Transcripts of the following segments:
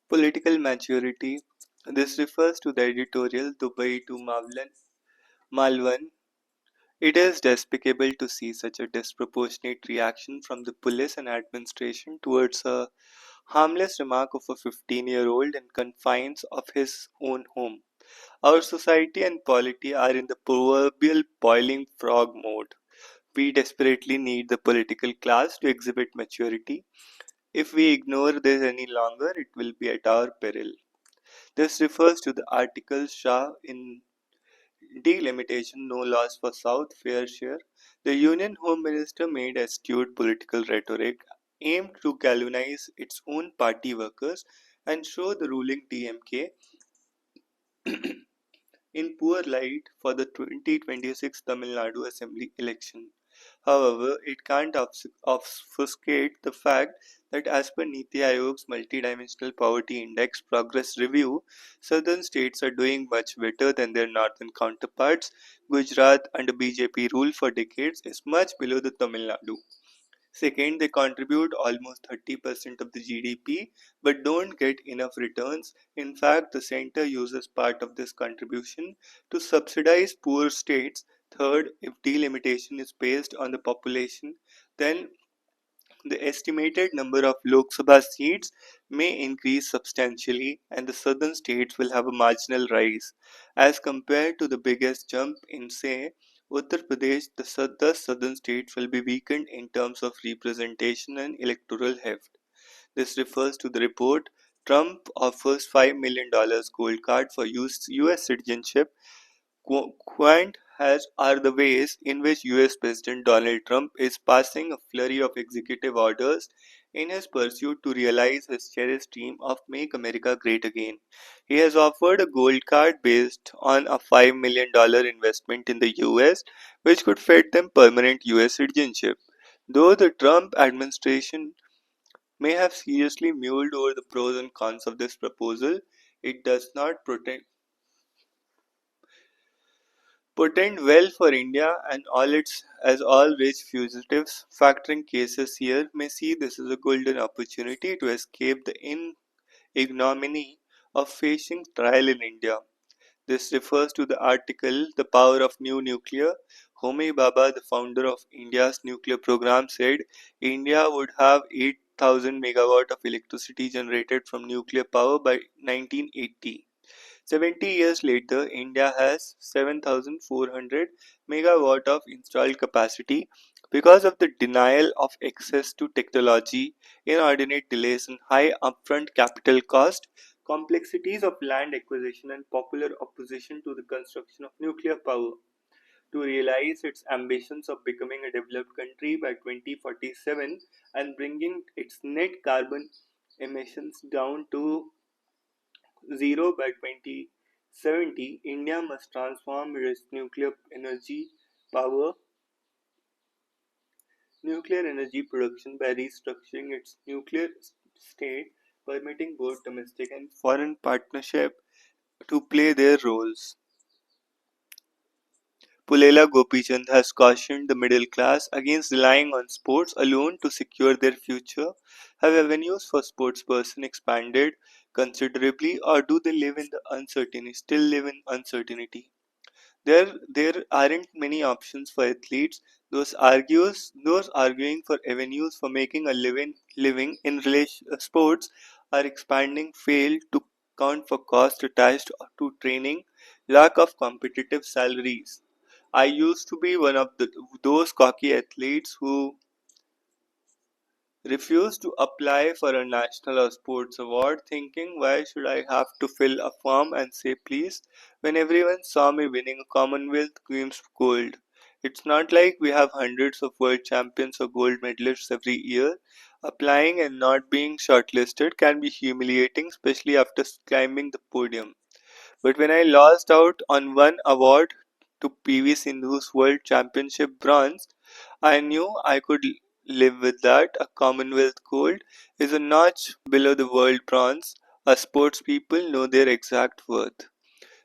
Political maturity. This refers to the editorial Dubai to Malvan. It is despicable to see such a disproportionate reaction from the police and administration towards a harmless remark of a 15-year-old in confines of his own home. Our society and polity are in the proverbial boiling frog mode. We desperately need the political class to exhibit maturity. If we ignore this any longer, it will be at our peril. This refers to the article Shah in delimitation no loss for South fair share. The Union Home Minister made astute political rhetoric aimed to galvanize its own party workers and show the ruling DMK in poor light for the 2026 Tamil Nadu Assembly election. However, it can't obfuscate the fact that as per Niti Aayog's Multidimensional Poverty Index Progress Review, southern states are doing much better than their northern counterparts. Gujarat, under BJP rule for decades, is much below the Tamil Nadu. Second, they contribute almost 30% of the GDP but don't get enough returns. In fact, the center uses part of this contribution to subsidize poor states. Third, if delimitation is based on the population, then the estimated number of Lok Sabha seats may increase substantially and the southern states will have a marginal rise. As compared to the biggest jump in, say, Uttar Pradesh, the southern states will be weakened in terms of representation and electoral heft. This refers to the report Trump offers $5 million gold card for US citizenship. Quant has are the ways in which US President Donald Trump is passing a flurry of executive orders in his pursuit to realize his cherished dream of Make America Great Again. He has offered a gold card based on a $5 million investment in the US, which could fit them permanent US citizenship. Though the Trump administration may have seriously mulled over the pros and cons of this proposal, it does not portend well for India and all its as all rich fugitives factoring cases here may see this as a golden opportunity to escape the ignominy of facing trial in India. This refers to the article The Power of New Nuclear. Homi Bhabha, the founder of India's nuclear program, said India would have 8,000 megawatt of electricity generated from nuclear power by 1980. 70 years later, India has 7,400 megawatt of installed capacity because of the denial of access to technology, inordinate delays and high upfront capital cost, complexities of land acquisition and popular opposition to the construction of nuclear power. To realize its ambitions of becoming a developed country by 2047 and bringing its net carbon emissions down to zero by 2070, India must transform its power, nuclear energy production by restructuring its nuclear state, permitting both domestic and foreign partnership to play their roles. Pulela Gopichand has cautioned the middle class against relying on sports alone to secure their future. Have avenues for sportspersons expanded considerably, or do they live in the uncertainty? Still live in uncertainty. There aren't many options for athletes. Those arguing for avenues for making a living in sports are expanding fail to count for cost attached to training, lack of competitive salaries. I used to be one of those cocky athletes who refused to apply for a national or sports award, thinking why should I have to fill a form and say please when everyone saw me winning a Commonwealth Games gold. It's not like we have hundreds of world champions or gold medalists every year. Applying and not being shortlisted can be humiliating, especially after climbing the podium. But when I lost out on one award to PV Sindhu's World Championship bronze, I knew I could live with that. A Commonwealth gold is a notch below the world bronze. Us sports people know their exact worth.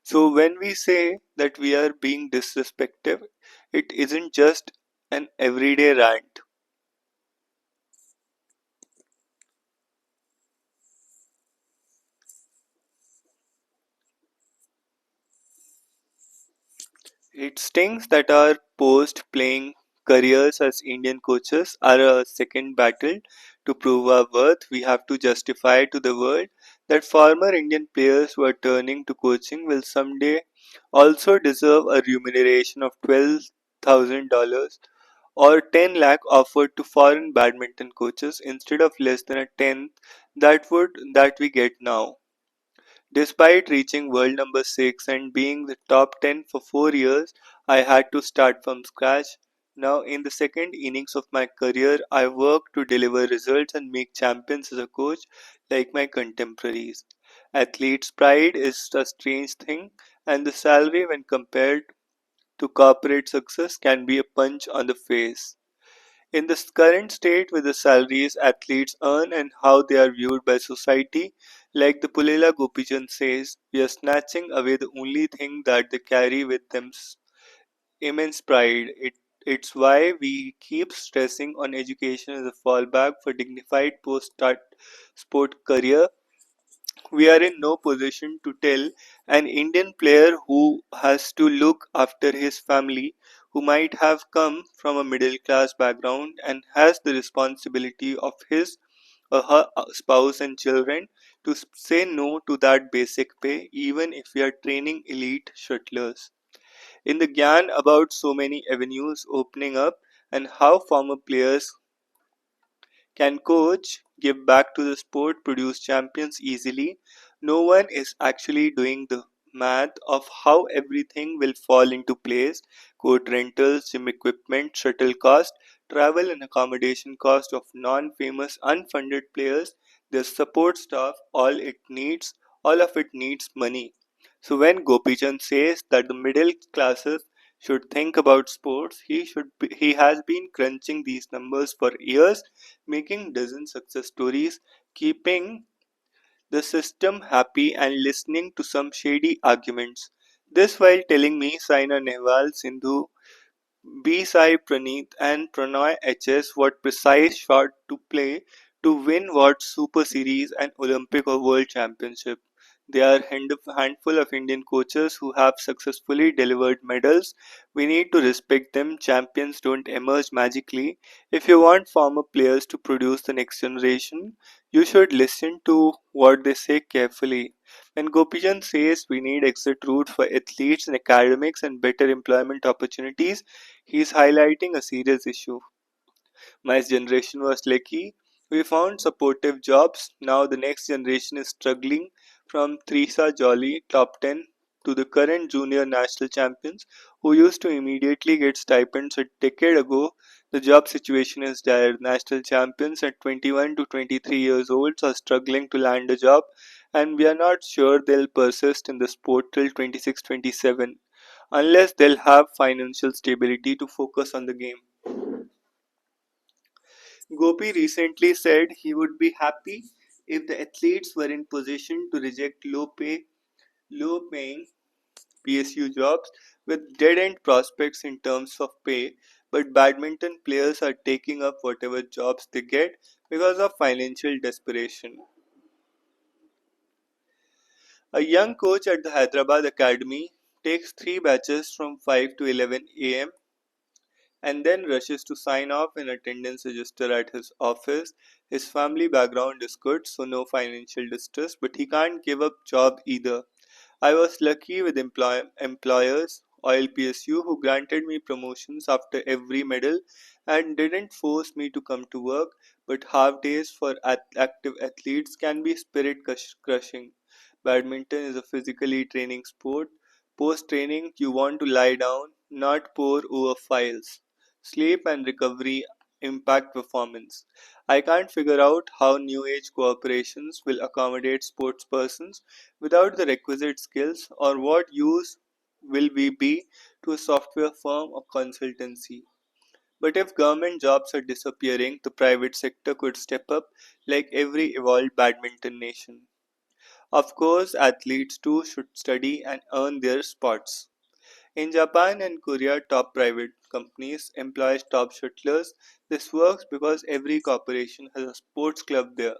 So when we say that we are being disrespectful, it isn't just an everyday rant. It stings that our post playing careers as Indian coaches are a second battle to prove our worth. We have to justify to the world that former Indian players who are turning to coaching will someday also deserve a remuneration of $12,000 or 10 lakh offered to foreign badminton coaches instead of less than a tenth that we get now. Despite reaching world number 6 and being the top 10 for 4 years, I had to start from scratch. Now, in the second innings of my career, I work to deliver results and make champions as a coach like my contemporaries. Athlete's pride is a strange thing, and the salary, when compared to corporate success, can be a punch on the face. In this current state, with the salaries athletes earn and how they are viewed by society, like the Pulela Gopichand says, we are snatching away the only thing that they carry with them immense pride. It's why we keep stressing on education as a fallback for dignified post sport career. We are in no position to tell an Indian player who has to look after his family, who might have come from a middle class background and has the responsibility of his or her spouse and children, to say no to that basic pay, even if we are training elite shuttlers. In the Gyan about so many avenues opening up and how former players can coach give back to the sport, produce champions easily? No one is actually doing the math of how everything will fall into place: court rentals, gym equipment, shuttle cost, travel and accommodation cost of non famous unfunded players, their support staff, all of it needs money. So when Gopichand says that the middle classes should think about sports, he has been crunching these numbers for years, making dozen success stories, keeping the system happy and listening to some shady arguments. This while telling me Saina Nehwal, Sindhu, B. Sai Praneeth and Prannoy HS what precise shot to play to win what Super Series and Olympic or World Championship. There are handful of Indian coaches who have successfully delivered medals. We need to respect them. Champions don't emerge magically. If you want former players to produce the next generation, you should listen to what they say carefully. When Gopichand says we need exit routes for athletes and academics and better employment opportunities, he is highlighting a serious issue. My generation was lucky. We found supportive jobs. Now the next generation is struggling, from Theresa Jolly, top 10, to the current junior national champions who used to immediately get stipends a decade ago. The job situation is dire. National champions at 21 to 23 years old are struggling to land a job, and we are not sure they'll persist in the sport till 26-27 unless they'll have financial stability to focus on the game. Gopi recently said he would be happy if the athletes were in position to reject low paying PSU jobs with dead end prospects in terms of pay, but badminton players are taking up whatever jobs they get because of financial desperation. A young coach at the Hyderabad Academy takes 3 batches from 5 to 11 am and then rushes to sign off an attendance register at his office. His family background is good, so no financial distress, but he can't give up job either. I was lucky with employers, Oil PSU, who granted me promotions after every medal and didn't force me to come to work, but half days for active athletes can be spirit crushing. Badminton is a physically training sport. Post training, you want to lie down, not pore over files. Sleep and recovery impact performance. I can't figure out how new age corporations will accommodate sports persons without the requisite skills, or what use will we be to a software firm or consultancy. But if government jobs are disappearing, the private sector could step up like every evolved badminton nation. Of course, athletes too should study and earn their spots. In Japan and Korea, top private companies employ top shuttlers. This works because every corporation has a sports club there,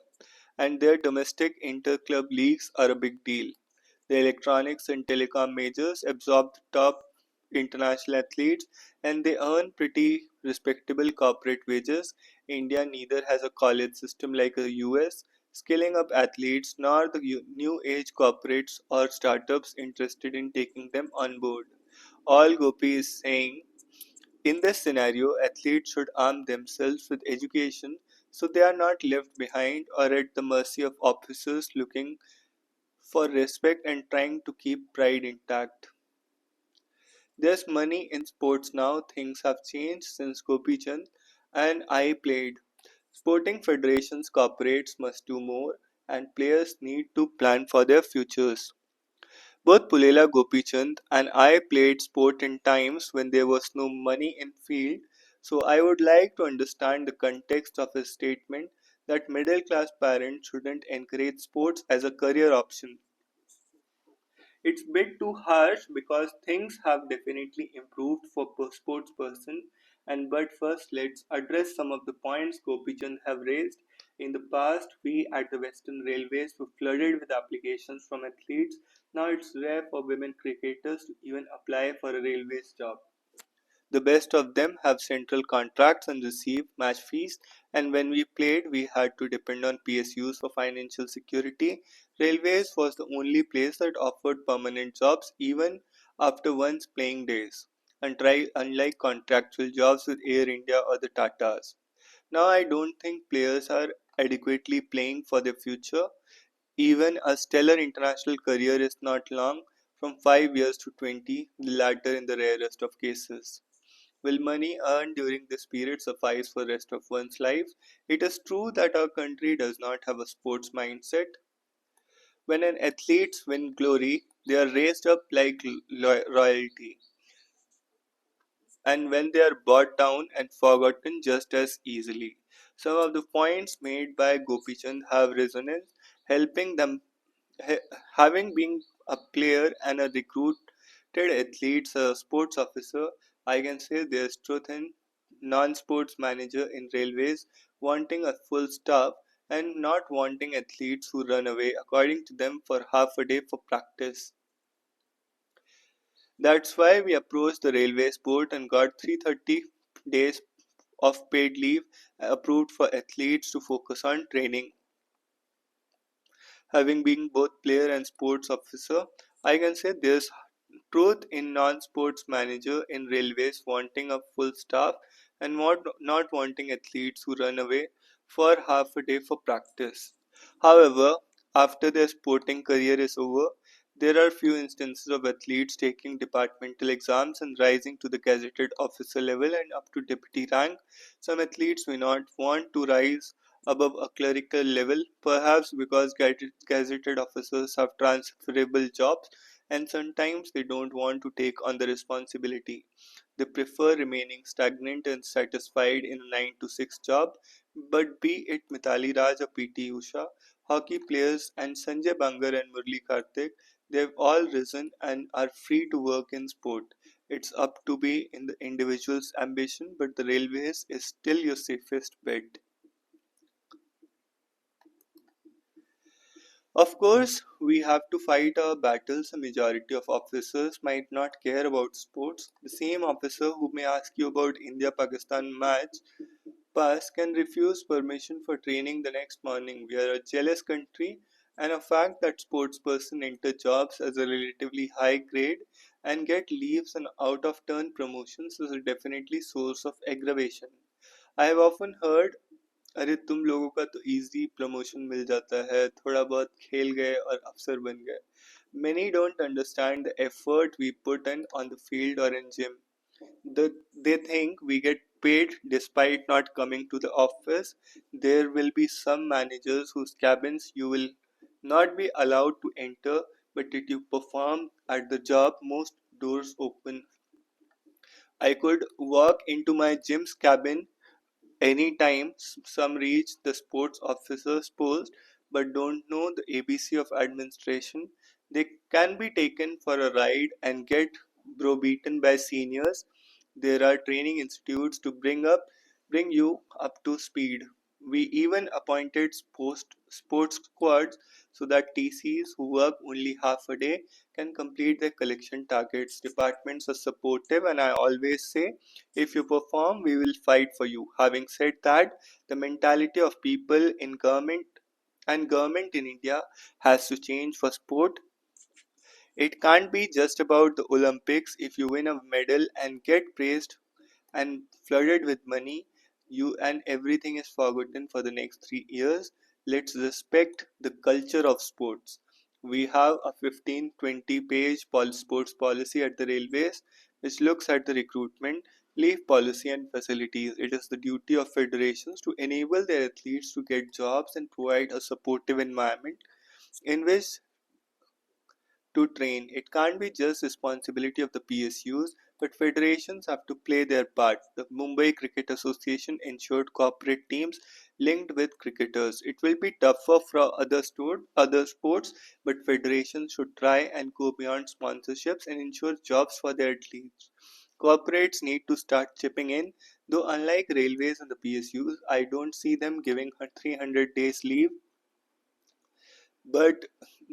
and their domestic inter-club leagues are a big deal. The electronics and telecom majors absorb the top international athletes and they earn pretty respectable corporate wages. India neither has a college system like the US, skilling up athletes, nor the new age corporates or startups interested in taking them on board. All Gopi is saying in this scenario, athletes should arm themselves with education so they are not left behind or at the mercy of officers looking for respect and trying to keep pride intact. There's money in sports now, things have changed since Gopi Chand and I played. Sporting federations, corporates must do more, and players need to plan for their futures. Both Pulela Gopichand and I played sport in times when there was no money in field, so I would like to understand the context of his statement that middle class parents shouldn't encourage sports as a career option. It's bit too harsh because things have definitely improved for sports person and but first let's address some of the points Gopichand have raised. In the past, we at the Western Railways were flooded with applications from athletes. Now it's rare for women cricketers to even apply for a railways job. The best of them have central contracts and receive match fees, and when we played, we had to depend on PSUs for financial security. Railways was the only place that offered permanent jobs even after one's playing days, and unlike contractual jobs with Air India or the Tatas. Now, I don't think players are adequately playing for their future. Even a stellar international career is not long, from 5 years to 20, the latter in the rarest of cases. Will money earned during this period suffice for the rest of one's life? It is true that our country does not have a sports mindset. When an athletes win glory, they are raised up like royalty, and when they are brought down and forgotten just as easily. Some of the points made by Gopichand have resonance, helping them having been a player and a recruited athletes, a sports officer, I can say there's truth in non-sports manager in railways wanting a full staff and not wanting athletes who run away according to them for half a day for practice. That's why we approached the railways board and got 330 days of paid leave approved for athletes to focus on training. Having been both player and sports officer, I can say there's truth in non-sports manager in railways wanting a full staff and not wanting athletes who run away for half a day for practice. However, after their sporting career is over, there are few instances of athletes taking departmental exams and rising to the gazetted officer level and up to deputy rank. Some athletes may not want to rise above a clerical level, perhaps because gazetted officers have transferable jobs and sometimes they don't want to take on the responsibility. They prefer remaining stagnant and satisfied in a 9 to 6 job. But be it Mithali Raj or PT Usha, hockey players and Sanjay Bangar and Murli Karthik, they've all risen and are free to work in sport. It's up to be in the individual's ambition, but the railways is still your safest bet. Of course, we have to fight our battles. A majority of officers might not care about sports. The same officer who may ask you about India Pakistan match pass can refuse permission for training the next morning. We are a jealous country, and a fact that sportsperson enter jobs as a relatively high grade and get leaves and out of turn promotions is a definitely source of aggravation. I have often heard अरे तुम लोगों का तो easy promotion मिल जाता है थोड़ा बहुत खेल गए और अफसर बन गए many don't understand the effort we put in on the field or in gym the, they think we get paid despite not coming to the office there will be some managers whose cabins you will not be allowed to enter but if you perform at the job most doors open I could walk into my gym's cabin anytime some reach the sports officer's post but don't know the ABC of administration, they can be taken for a ride and get browbeaten by seniors. There are training institutes to bring you up to speed. We even appointed sports squads so that TCs who work only half a day can complete their collection targets. Departments are supportive, and I always say, if you perform, we will fight for you. Having said that, the mentality of people in government in India has to change for sport. It can't be just about the Olympics. If you win a medal and get praised and flooded with money, you and everything is forgotten for the next 3 years. Let's respect the culture of sports. We have a 15-20 page sports policy at the railways which looks at the recruitment, leave policy, and facilities. It is the duty of federations to enable their athletes to get jobs and provide a supportive environment in which to train. It can't be just responsibility of the PSUs, but federations have to play their part. The Mumbai Cricket Association ensured corporate teams linked with cricketers. It will be tougher for other sports, but federations should try and go beyond sponsorships and ensure jobs for their athletes. Corporates need to start chipping in, though unlike railways and the PSUs, I don't see them giving her 300 days leave, but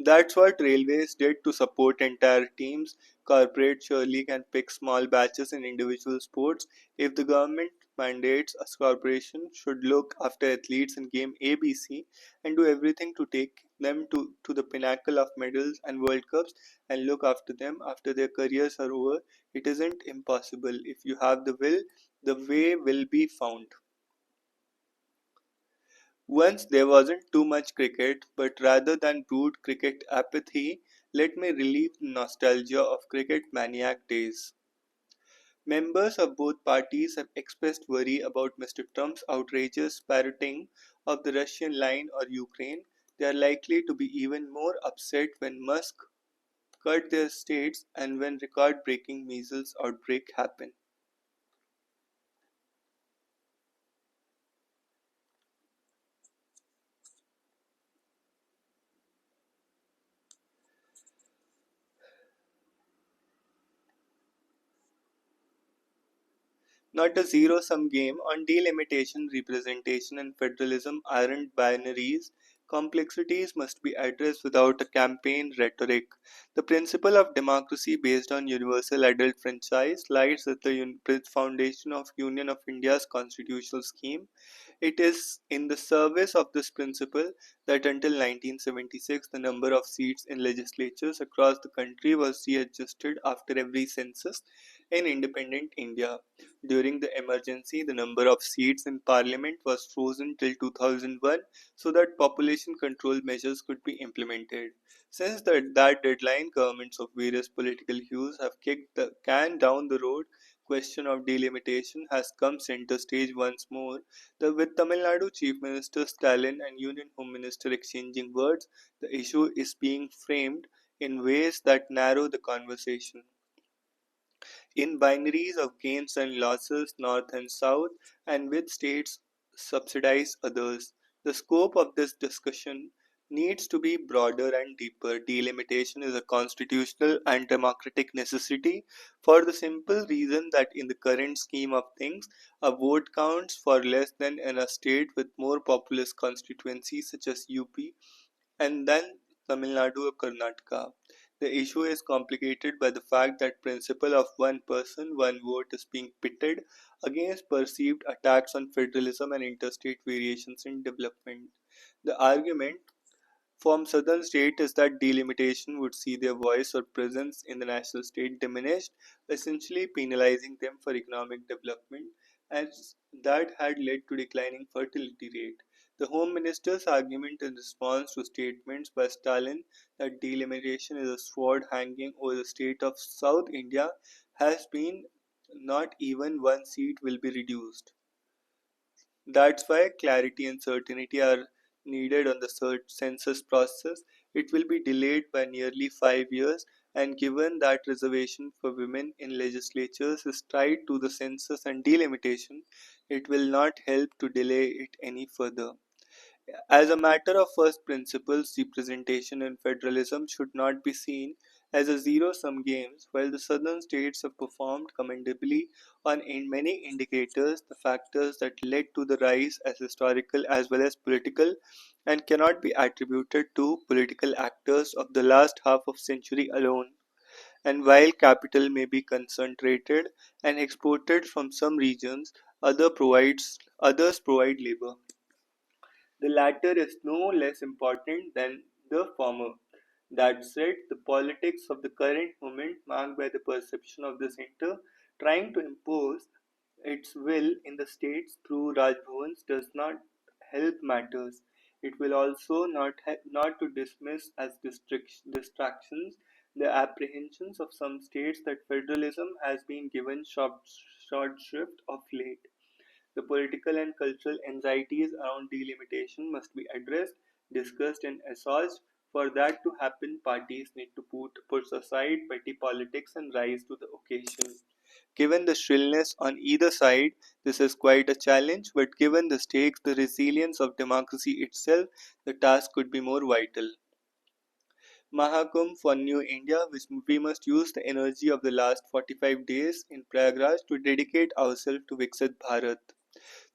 that's what railways did to support entire teams. Corporate surely can pick small batches in individual sports. If the government mandates a corporation should look after athletes in game ABC and do everything to take them to the pinnacle of medals and World Cups and look after them after their careers are over, it isn't impossible. If you have the will, the way will be found. Once there wasn't too much cricket, but rather than brood cricket apathy, let me relieve the nostalgia of cricket maniac days. Members of both parties have expressed worry about Mr. Trump's outrageous parroting of the Russian line or Ukraine. They are likely to be even more upset when Musk cut their states and when record breaking measles outbreak happen. Not a zero sum game. On delimitation, representation, and federalism aren't binaries. Complexities must be addressed without a campaign rhetoric. The principle of democracy based on universal adult franchise lies at the foundation of Union of India's constitutional scheme. It is in the service of this principle that until 1976 the number of seats in legislatures across the country was readjusted after every census in independent India. During the emergency, the number of seats in parliament was frozen till 2001 so that population control measures could be implemented. Since that deadline, governments of various political hues have kicked the can down the road. Question of delimitation has come center stage once more. With Tamil Nadu Chief Minister Stalin and Union Home Minister exchanging words, the issue is being framed in ways that narrow the conversation in binaries of gains and losses north and south, and which states subsidize others. The scope of this discussion needs to be broader and deeper. Delimitation is a constitutional and democratic necessity for the simple reason that in the current scheme of things, a vote counts for less than in a state with more populous constituencies such as UP and then Tamil Nadu or Karnataka. The issue is complicated by the fact that principle of one person, one vote is being pitted against perceived attacks on federalism and interstate variations in development. The argument from southern states is that delimitation would see their voice or presence in the national state diminished, essentially penalizing them for economic development, as that had led to declining fertility rate. The Home Minister's argument in response to statements by Stalin that delimitation is a sword hanging over the state of South India has been not even one seat will be reduced. That's why clarity and certainty are needed on the census process. It will be delayed by nearly 5 years, and given that reservation for women in legislatures is tied to the census and delimitation, it will not help to delay it any further. As a matter of first principles, representation in federalism should not be seen as a zero-sum games. While the southern states have performed commendably on in many indicators, the factors that led to the rise as historical as well as political and cannot be attributed to political actors of the last half of century alone. And while capital may be concentrated and exported from some regions, others provide labor. The latter is no less important than the former. That said, the politics of the current moment, marked by the perception of the center trying to impose its will in the states through Rajbhavans, does not help matters. It will also not to dismiss as distractions the apprehensions of some states that federalism has been given short shrift of late. The political and cultural anxieties around delimitation must be addressed, discussed, and assuaged. For that to happen, parties need to put aside petty politics and rise to the occasion. Given the shrillness on either side, this is quite a challenge, but given the stakes, the resilience of democracy itself, the task could be more vital. Mahakumbh for New India, which we must use the energy of the last 45 days in Prayagraj to dedicate ourselves to Viksit Bharat.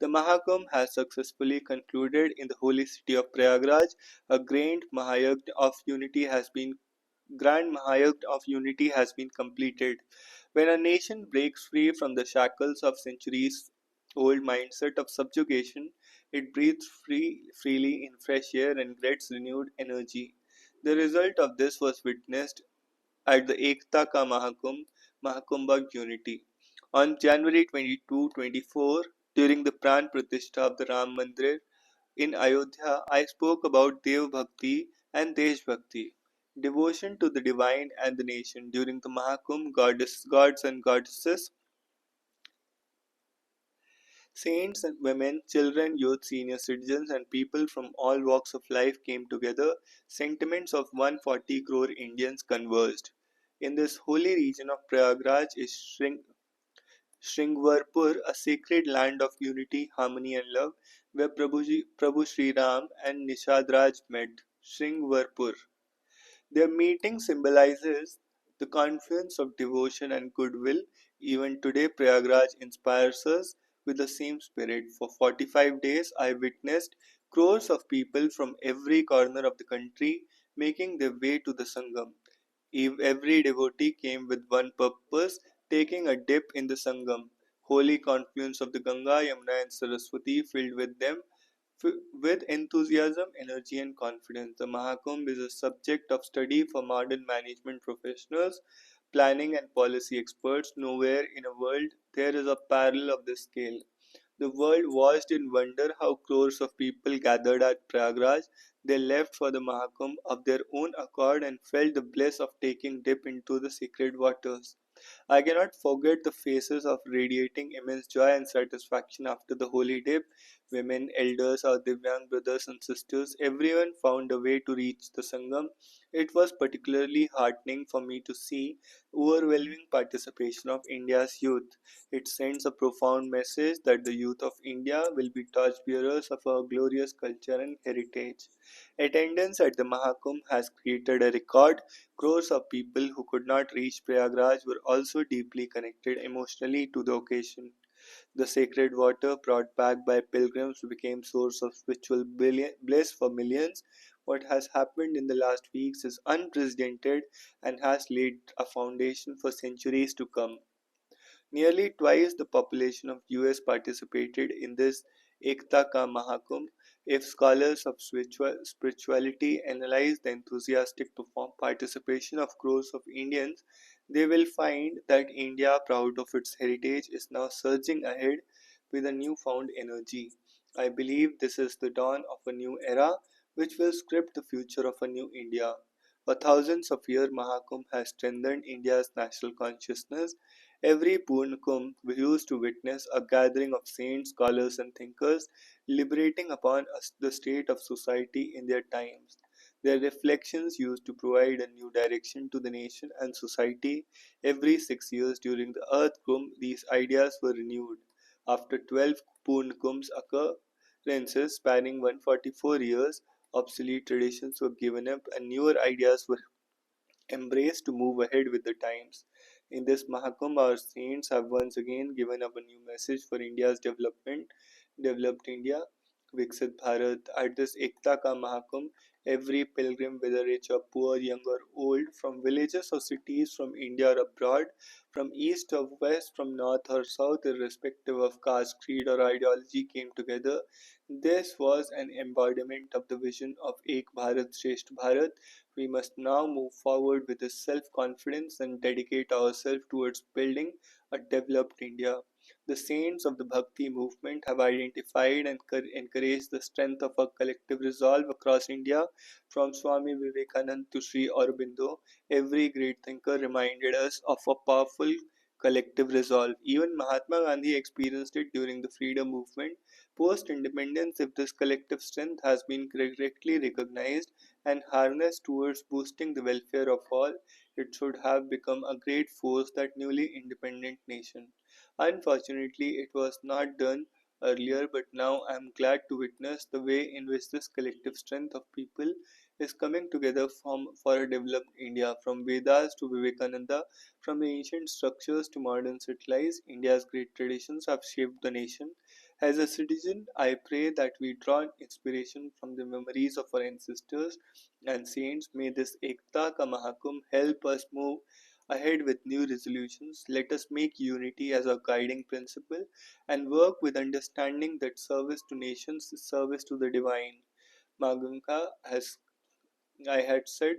The Mahakumbh has successfully concluded in the holy city of Prayagraj. A grand Mahayagna of unity has been completed. When a nation breaks free from the shackles of centuries old mindset of subjugation, it breathes freely in fresh air and gets renewed energy. The result of this was witnessed at the Ekta Ka Mahakumbha Unity. On January 22, 24, during the Pran Pratishtha of the Ram Mandir in Ayodhya, I spoke about Dev Bhakti and Desh Bhakti, devotion to the divine and the nation. During the Mahakumbh, gods and goddesses, saints and women, children, youth, senior citizens, and people from all walks of life came together. Sentiments of 140 crore Indians converged. In this holy region of Prayagraj is Shringwarpur, a sacred land of unity, harmony, and love, where Prabhu Sri Ram and Nishadraj met. Shringwarpur. Their meeting symbolizes the confluence of devotion and goodwill. Even today, Prayagraj inspires us with the same spirit. For 45 days, I witnessed crores of people from every corner of the country making their way to the Sangam. Every devotee came with one purpose, taking a dip in the Sangam, holy confluence of the Ganga, Yamuna, and Saraswati, filled with them with enthusiasm, energy, and confidence. The Mahakumbh is a subject of study for modern management professionals, planning, and policy experts. Nowhere in a world there is a parallel of this scale. The world watched in wonder how crores of people gathered at Prayagraj. They left for the Mahakumbh of their own accord and felt the bliss of taking dip into the sacred waters. I cannot forget the faces of radiating immense joy and satisfaction after the holy dip. Women, elders, our Divyang brothers and sisters, everyone found a way to reach the Sangam. It was particularly heartening for me to see overwhelming participation of India's youth. It sends a profound message that the youth of India will be torchbearers of our glorious culture and heritage. Attendance at the Mahakumbh has created a record. Crores of people who could not reach Prayagraj were also deeply connected emotionally to the occasion. The sacred water brought back by pilgrims became source of spiritual bliss for millions. What has happened in the last weeks is unprecedented and has laid a foundation for centuries to come. Nearly twice the population of US participated in this Ekta Ka Mahakumbh. If scholars of spirituality analyze the enthusiastic participation of crores of Indians, they will find that India, proud of its heritage, is now surging ahead with a newfound energy. I believe this is the dawn of a new era which will script the future of a new India. For thousands of years, Mahakumbh has strengthened India's national consciousness. Every Purnkum we used to witness a gathering of saints, scholars, and thinkers liberating upon us the state of society in their times. Their reflections used to provide a new direction to the nation and society. Every 6 years during the Earth Kumbh, these ideas were renewed. After 12 Purnkumbhs occurrences spanning 144 years, obsolete traditions were given up and newer ideas were embrace to move ahead with the times. In this Mahakumbh, our saints have once again given up a new message for India's development. Developed India, Viksit Bharat. At this Ekta Ka Mahakumbh, every pilgrim, whether rich or poor, young or old, from villages or cities, from India or abroad, from east or west, from north or south, irrespective of caste, creed, or ideology, came together. This was an embodiment of the vision of Ek Bharat Shresth Bharat. We must now move forward with self confidence and dedicate ourselves towards building a developed India. The saints of the Bhakti movement have identified and encouraged the strength of a collective resolve across India, from Swami Vivekananda to Sri Aurobindo. Every great thinker reminded us of a powerful collective resolve. Even Mahatma Gandhi experienced it during the freedom movement. Post independence, if this collective strength has been correctly recognized and harnessed towards boosting the welfare of all, it should have become a great force that newly independent nation. Unfortunately, it was not done earlier, but now I am glad to witness the way in which this collective strength of people is coming together for a developed India. From Vedas to Vivekananda, from the ancient structures to modern cities, India's great traditions have shaped the nation. As a citizen, I pray that we draw inspiration from the memories of our ancestors and saints. May this Ekta Ka Mahakumbh help us move ahead with new resolutions. Let us make unity as our guiding principle and work with understanding that service to nations is service to the divine. Magunga has I had said,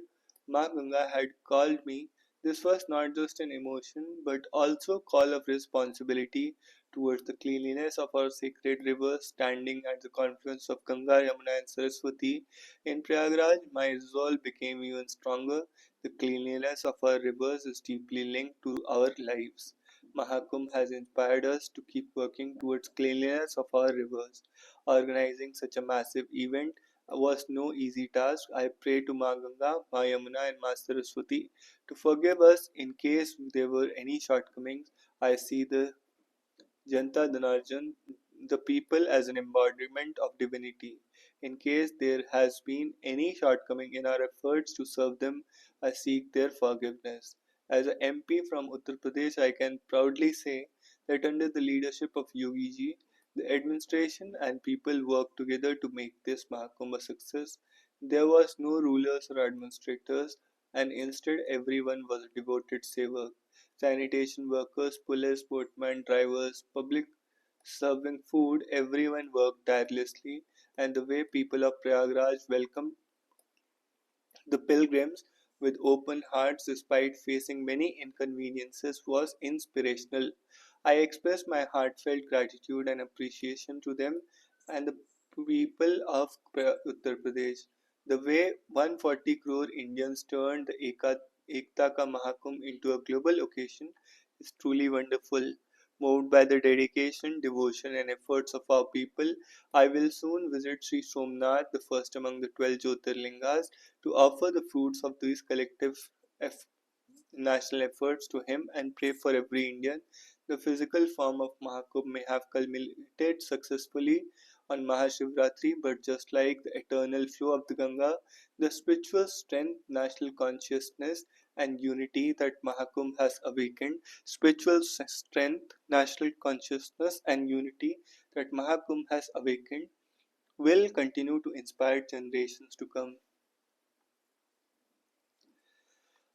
Ma Ganga had called me. This was not just an emotion, but also call of responsibility towards the cleanliness of our sacred rivers, standing at the confluence of Ganga, Yamuna, and Saraswati. In Prayagraj, my resolve became even stronger. The cleanliness of our rivers is deeply linked to our lives. Mahakumbh has inspired us to keep working towards cleanliness of our rivers. Organizing such a massive event was no easy task. I pray to Ma Ganga, Ma Yamuna, and Ma Saraswati to forgive us in case there were any shortcomings. I see the Janta Dhanarjan, the people as an embodiment of divinity. In case there has been any shortcoming in our efforts to serve them, I seek their forgiveness. As a MP from Uttar Pradesh, I can proudly say that under the leadership of Yogi ji, the administration and people worked together to make this Mahakumbh a success. There was no rulers or administrators, and instead everyone was a devoted saver. Sanitation workers, police, boatmen, drivers, public serving food, everyone worked tirelessly, and the way people of Prayagraj welcomed the pilgrims with open hearts despite facing many inconveniences was inspirational. I express my heartfelt gratitude and appreciation to them and the people of Uttar Pradesh. The way 140 crore Indians turned the Ekta Ka Mahakumbh into a global occasion is truly wonderful. Moved by the dedication, devotion, and efforts of our people, I will soon visit Sri Somnath, the first among the 12 Jyotirlingas, to offer the fruits of these collective eff- national efforts to him and pray for every Indian. The physical form of Mahakumbh may have culminated successfully on Mahashivratri, but just like the eternal flow of the Ganga, the spiritual strength, national consciousness, and unity that Mahakumbh has awakened, spiritual strength, national consciousness, and unity that Mahakumbh has awakened will continue to inspire generations to come.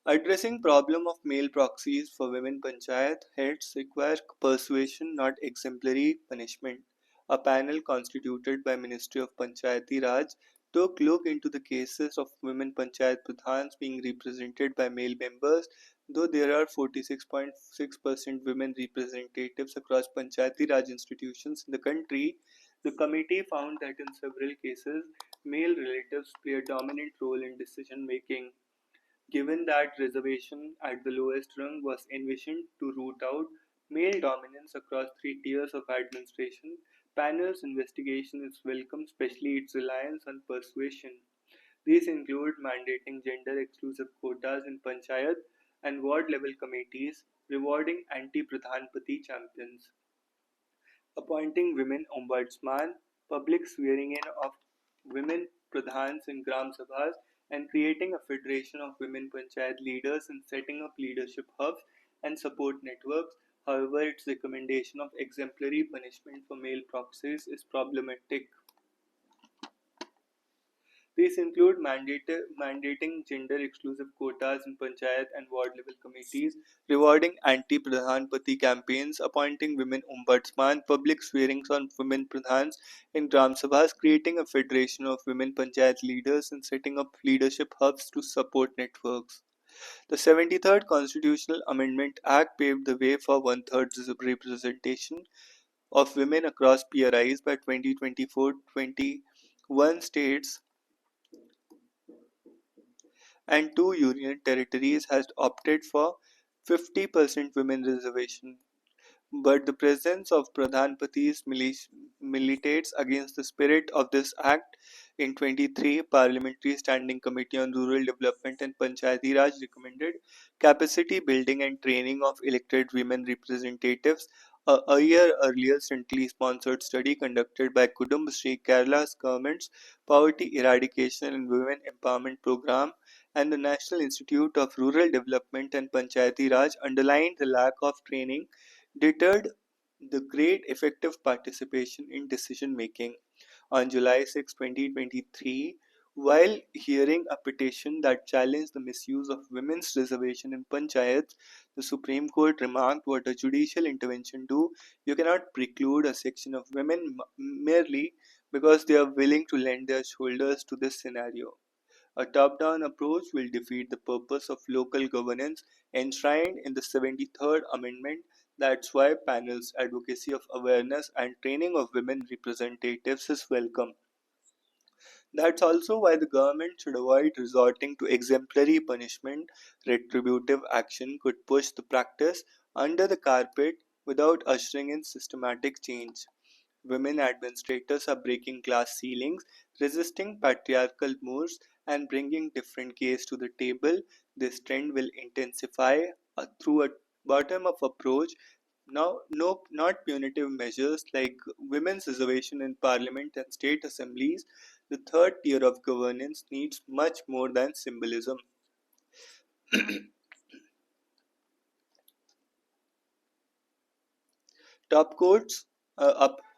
Addressing problem of male proxies for women panchayat heads require persuasion, not exemplary punishment. A panel constituted by Ministry of Panchayati Raj took look into the cases of women panchayat pradhans being represented by male members. Though there are 46.6% women representatives across Panchayati Raj institutions in the country, the committee found that in several cases, male relatives play a dominant role in decision making. Given that reservation at the lowest rung was envisioned to root out male dominance across three tiers of administration, panel's investigation is welcome, especially its reliance on persuasion. These include mandating gender-exclusive quotas in panchayat and ward-level committees, rewarding anti-pradhanpati champions, appointing women ombudsman, public swearing-in of women pradhans in gram sabhas, and creating a federation of women panchayat leaders and setting up leadership hubs and support networks. However, its recommendation of exemplary punishment for male proxies is problematic. These include mandating gender-exclusive quotas in panchayat and ward-level committees, rewarding anti-Pradhan Pati campaigns, appointing women ombudsman, public swearings on women pradhans in Gram Sabhas, creating a federation of women panchayat leaders, and setting up leadership hubs to support networks. The 73rd Constitutional Amendment Act paved the way for one-third representation of women across PRIs by 2024. 21 states and two union territories has opted for 50% women reservation. But the presence of Pradhan Patis militates against the spirit of this act. In 23, Parliamentary Standing Committee on Rural Development and Panchayati Raj recommended capacity building and training of elected women representatives. A year earlier, centrally sponsored study conducted by Kudumb Shri Kerala's government's Poverty Eradication and Women Empowerment Program and the National Institute of Rural Development and Panchayati Raj underlined the lack of training deterred the great effective participation in decision making. On July 6, 2023, while hearing a petition that challenged the misuse of women's reservation in panchayats, the Supreme Court remarked, "What a judicial intervention do? You cannot preclude a section of women merely because they are willing to lend their shoulders to this scenario. A top-down approach will defeat the purpose of local governance enshrined in the 73rd Amendment. That's why panels, advocacy of awareness, and training of women representatives is welcome. That's also why the government should avoid resorting to exemplary punishment. Retributive action could push the practice under the carpet without ushering in systematic change. Women administrators are breaking glass ceilings, resisting patriarchal moves, and bringing different gaze to the table. This trend will intensify through a bottom-up approach. Now, no, not punitive measures like women's reservation in parliament and state assemblies. The third tier of governance needs much more than symbolism. Top courts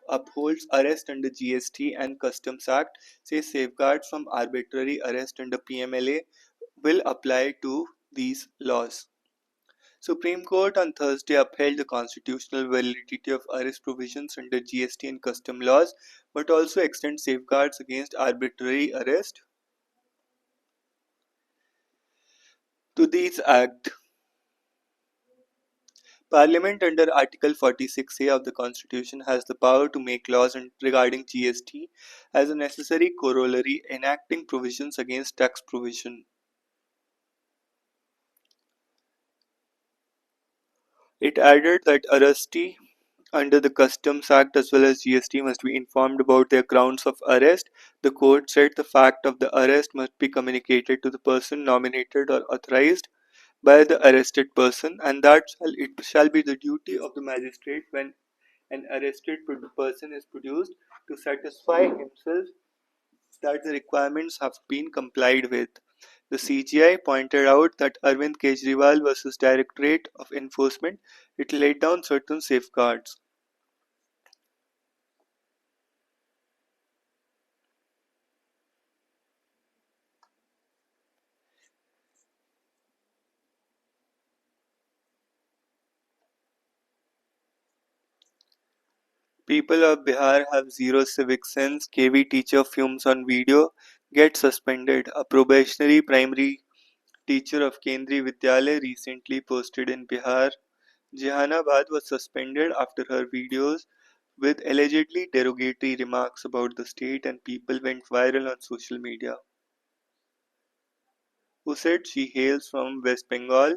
upholds arrest under GST and Customs Act, says safeguards from arbitrary arrest under PMLA will apply to these laws. Supreme Court on Thursday upheld the constitutional validity of arrest provisions under GST and custom laws, but also extend safeguards against arbitrary arrest to these act. Parliament under Article 46A of the Constitution has the power to make laws regarding GST as a necessary corollary enacting provisions against tax provision. It added that arrestee under the Customs Act as well as GST must be informed about their grounds of arrest. The court said the fact of the arrest must be communicated to the person nominated or authorized by the arrested person, and that it shall be the duty of the magistrate when an arrested person is produced to satisfy himself that the requirements have been complied with. The CGI pointed out that Arvind Kejriwal versus Directorate of Enforcement, it laid down certain safeguards. People of Bihar have zero civic sense. KV teacher fumes on video, gets suspended. A probationary primary teacher of Kendriya Vidyalaya recently posted in Bihar. Jehanabad was suspended after her videos with allegedly derogatory remarks about the state and people went viral on social media. Who said she hails from West Bengal?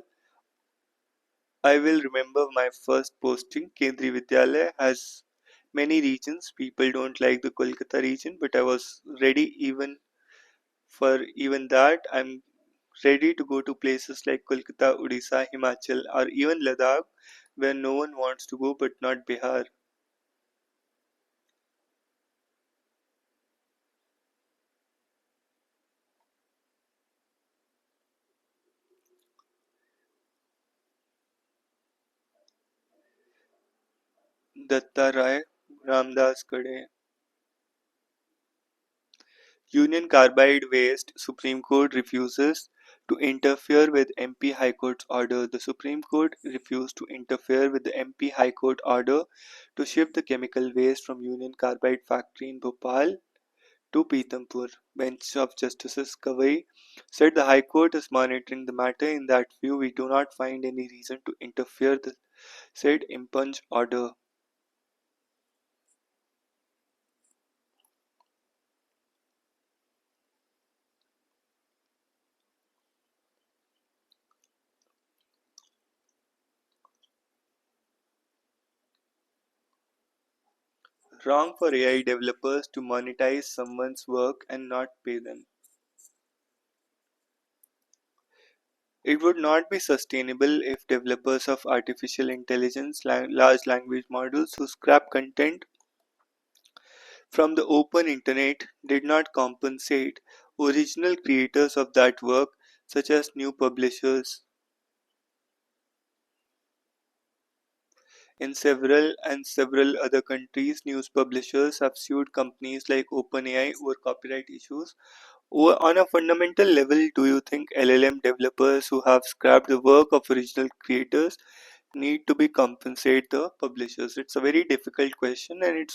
I will remember my first posting. Kendriya Vidyalaya has many regions. People don't like the Kolkata region, but I was ready even for even that. I'm ready to go to places like Kolkata, Odisha, Himachal, or even Ladakh, where no one wants to go but not Bihar. Datta Rai, Ramdas Kade. Union Carbide waste, Supreme Court refuses to interfere with MP High Court's order. The Supreme Court refused to interfere with the MP High Court order to ship the chemical waste from Union Carbide factory in Bhopal to Pitampur. Bench of Justices Kavai said the High Court is monitoring the matter. In that view, we do not find any reason to interfere, said impunge order. Wrong for AI developers to monetize someone's work and not pay them. It would not be sustainable if developers of artificial intelligence, large language models who scrap content from the open internet did not compensate original creators of that work, such as new publishers. In several other countries, news publishers have sued companies like OpenAI over copyright issues. On a fundamental level, do you think LLM developers who have scrapped the work of original creators need to be compensate the publishers? It's a very difficult question, and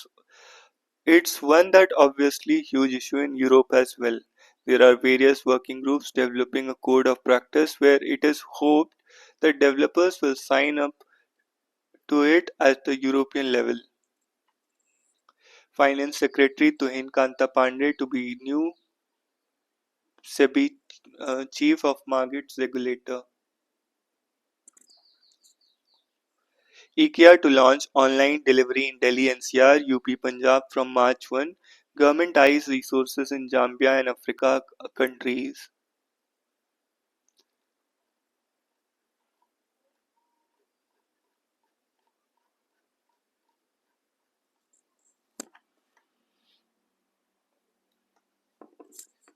it's one that obviously huge issue in Europe as well. There are various working groups developing a code of practice where it is hoped that developers will sign up to it at the European level. Finance Secretary Tuhin Kanta Pandey to be new SEBI chief of markets regulator. IKEA to launch online delivery in Delhi NCR, UP Punjab from March 1. Government eyes resources in Zambia and Africa countries.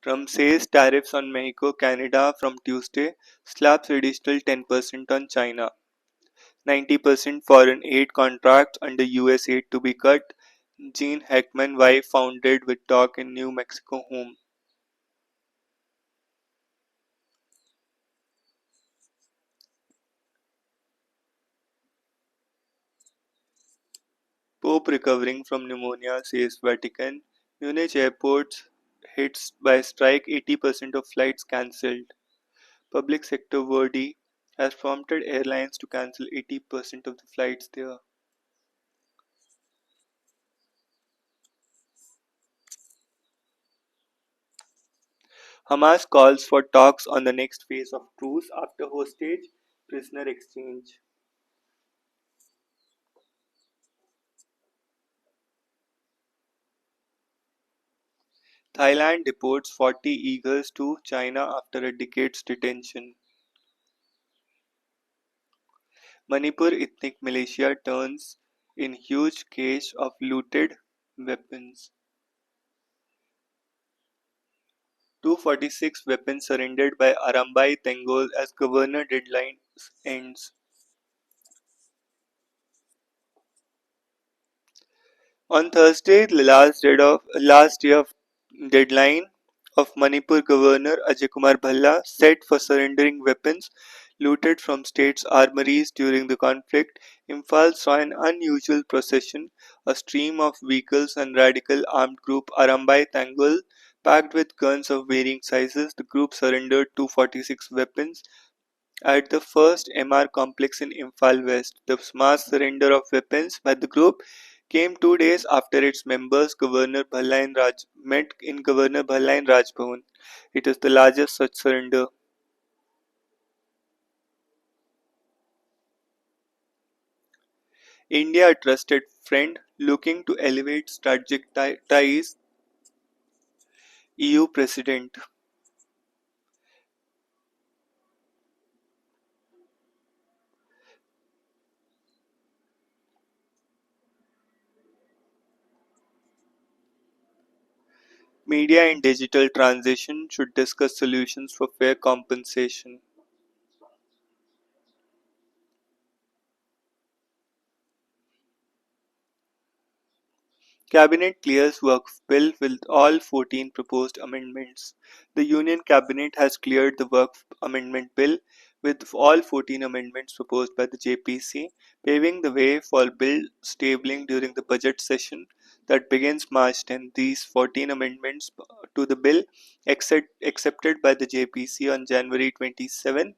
Trump says tariffs on Mexico, Canada from Tuesday, slaps additional 10% on China. 90% foreign aid contracts under US aid to be cut. Gene Hackman wife founded with talk in New Mexico home. Pope recovering from pneumonia, says Vatican. Munich airports hit by strike, 80% of flights cancelled. Public sector Verdi has prompted airlines to cancel 80% of the flights there. Hamas calls for talks on the next phase of truce after hostage prisoner exchange. Thailand deports 40 Uyghurs to China after a decade's detention. Manipur ethnic militia turns in huge cache of looted weapons. 246 weapons surrendered by Arambai Tengol as governor deadline ends. On Thursday, the last day of deadline of Manipur Governor Ajay Kumar Bhalla set for surrendering weapons looted from state's armories during the conflict. Imphal saw an unusual procession, a stream of vehicles and radical armed group Arambai Tangul packed with guns of varying sizes. The group surrendered 246 weapons at the first MR complex in Imphal West. The mass surrender of weapons by the group came 2 days after its members met in Governor Bhalla in Raj Bhavan. It is the largest such surrender. India, a trusted friend looking to elevate strategic ties, EU President. Media in digital transition should discuss solutions for fair compensation. Cabinet clears Waqf bill with all 14 proposed amendments. The Union Cabinet has cleared the Waqf Amendment Bill with all 14 amendments proposed by the JPC, paving the way for bill stabling during the budget session that begins March 10. These 14 amendments to the bill, accepted by the JPC on January 27,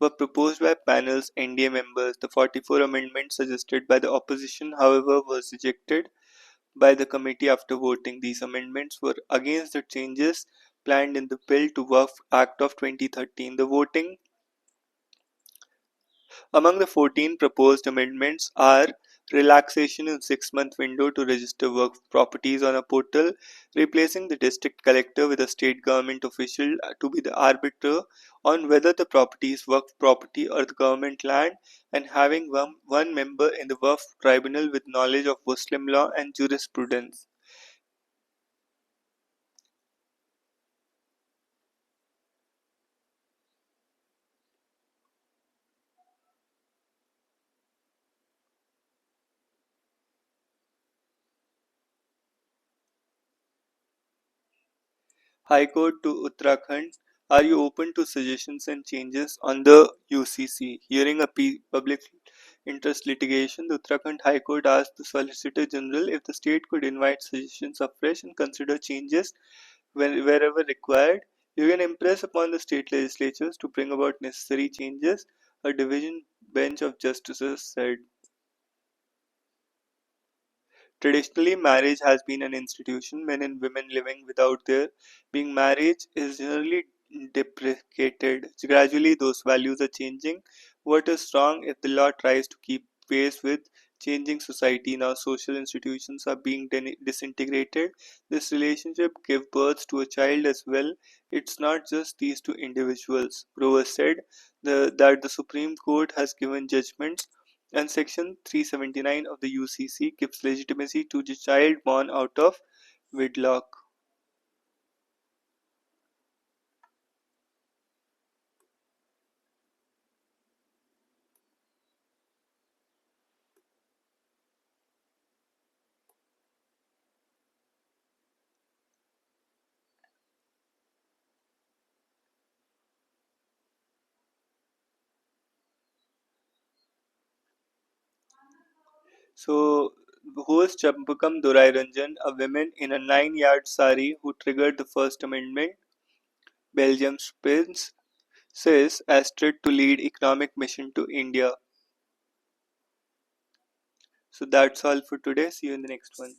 were proposed by panel's NDA members. The 44 amendments suggested by the opposition, however, was rejected by the committee after voting. These amendments were against the changes planned in the Bill to Waqf Act of 2013. The voting among the 14 proposed amendments are relaxation in 6-month window to register Waqf properties on a portal, replacing the district collector with a state government official to be the arbiter on whether the property is Waqf property or the government land, and having one member in the Waqf tribunal with knowledge of Muslim law and jurisprudence. High Court to Uttarakhand. Are you open to suggestions and changes on the UCC? Hearing a public interest litigation, the Uttarakhand High Court asked the Solicitor General if the state could invite suggestions afresh and consider changes wherever required. You can impress upon the state legislatures to bring about necessary changes, a division bench of justices said. Traditionally, marriage has been an institution. Men and women living without their being marriage is generally deprecated. Gradually, those values are changing. What is wrong if the law tries to keep pace with changing society? Now, social institutions are being disintegrated. This relationship give birth to a child as well. It's not just these two individuals. Grover said that the Supreme Court has given judgments and Section 379 of the UCC gives legitimacy to the child born out of wedlock. So, who is Champakam Durai Ranjan, a woman in a 9-yard sari who triggered the First Amendment? Belgium's Prince says Astrid to lead economic mission to India. So that's all for today. See you in the next one.